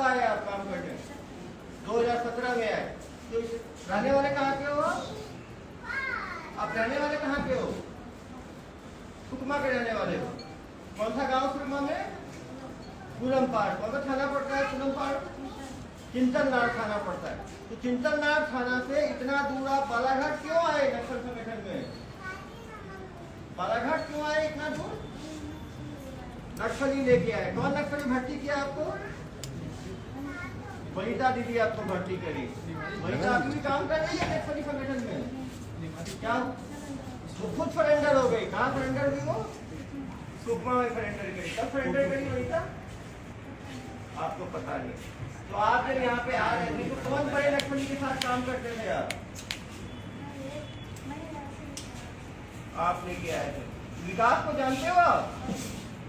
आए आप काम करने 2017 में आए तो रहने वाले कहाँ के हो आप रहने वाले कहाँ के हो? सुकमा के रहने वाले हो। कौन सा गांव सुकमा में? पूरमपाड़। कौन सा थाना पड़ता है पूरमपाड़? चिंतलनार थाना पड़ता है। तो चिंतलनार थाना से इतना दूर आप बालाघाट क्यों आए नक्सल संगठन में? बालाघाट क्यों आए इतना दूर? नक्सली लेके आए। कौन नक्सली भर्ती किया आपको? वनिता दीदी आपको भर्ती करी। वनिता अभी भी काम कर रही है नक्सली संगठन में क्या? वो खुद सरेंडर हो गई। कहाँ सरेंडर हुई वो? सुकमा में सरेंडर करी। कब सरेंडर करी वनिता? आपको पता नहीं। तो आप जब यहाँ पे आ रहे थे तो कौन बड़े नक्सली के साथ काम करते थे आप लेके आए थे? विकास को जानते हो आप?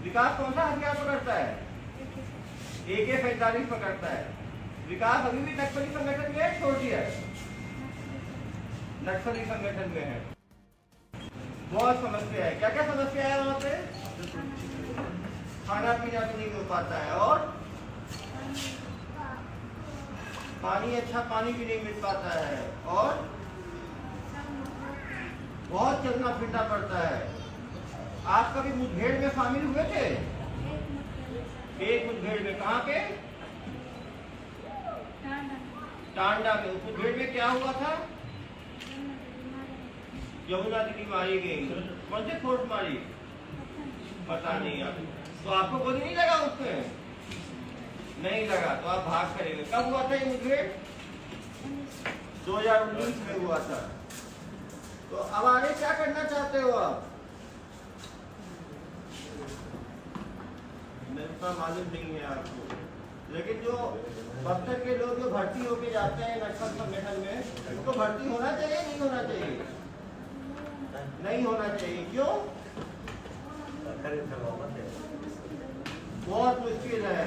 विकास कौन सा हथियार पकड़ता है? AK-47 पकड़ता है। विकास अभी भी नक्सली संगठन में है? छोड़ दिया है? नक्सली संगठन में है। बहुत समस्या है। क्या क्या समस्या है वहाँ पे? खाना पीना भी नहीं हो पाता है और पानी, अच्छा पानी भी नहीं मिल पाता है और बहुत चलना फिरना पड़ता है। आप कभी मुठभेड़ में शामिल हुए थे? एक मुठभेड़ में। कहाँ पे? टांडा में। उस मुठभेड़ में क्या हुआ था? यमुना दीदी मारी गई। कौन से फोर्स मारी? पता नहीं आप। तो आपको गोली नहीं लगा उसमें? नहीं लगा तो आप भाग करेंगे। कब हुआ था ये मुठभेड़? 2019 में हुआ था। तो अब आगे क्या करना चाहते हो आप? मेरे मालूम नहीं है आपको, लेकिन जो बक्सर के लोग जो भर्ती होके जाते हैं नक्सल संगठन में उनको भर्ती होना चाहिए नहीं होना चाहिए? नहीं होना चाहिए। क्यों? बहुत मुश्किल है,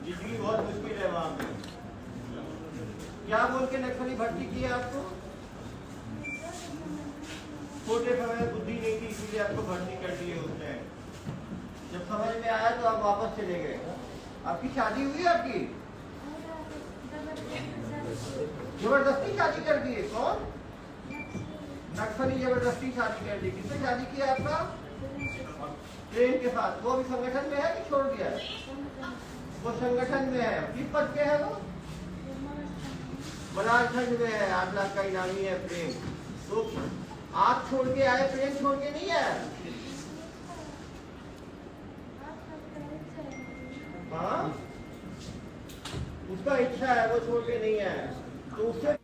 जिंदगी बहुत मुश्किल है वहां पे। क्या बोल के नक्सली भर्ती की है आपको? छोटे समय में बुद्धि नहीं थी इसलिए आपको भर्ती कर दिए उसने। जब समझ में आया तो आप वापस चले गए। आपकी शादी हुई? आपकी जबरदस्ती शादी कर दी है? कौन? नक्सली जबरदस्ती शादी कर दी। किसने शादी किया आपका? प्रेम के साथ। वो भी संगठन में है कि छोड़ दिया है? वो संगठन में है। किस पद पे है वो? बलालखंड में है। 8 लाख का इनामी है प्रेम। तो आप छोड़ के आए, प्रेम छोड़ के नहीं आया? हाँ, उसका इच्छा है, वो छोड़ के नहीं आया। तो उससे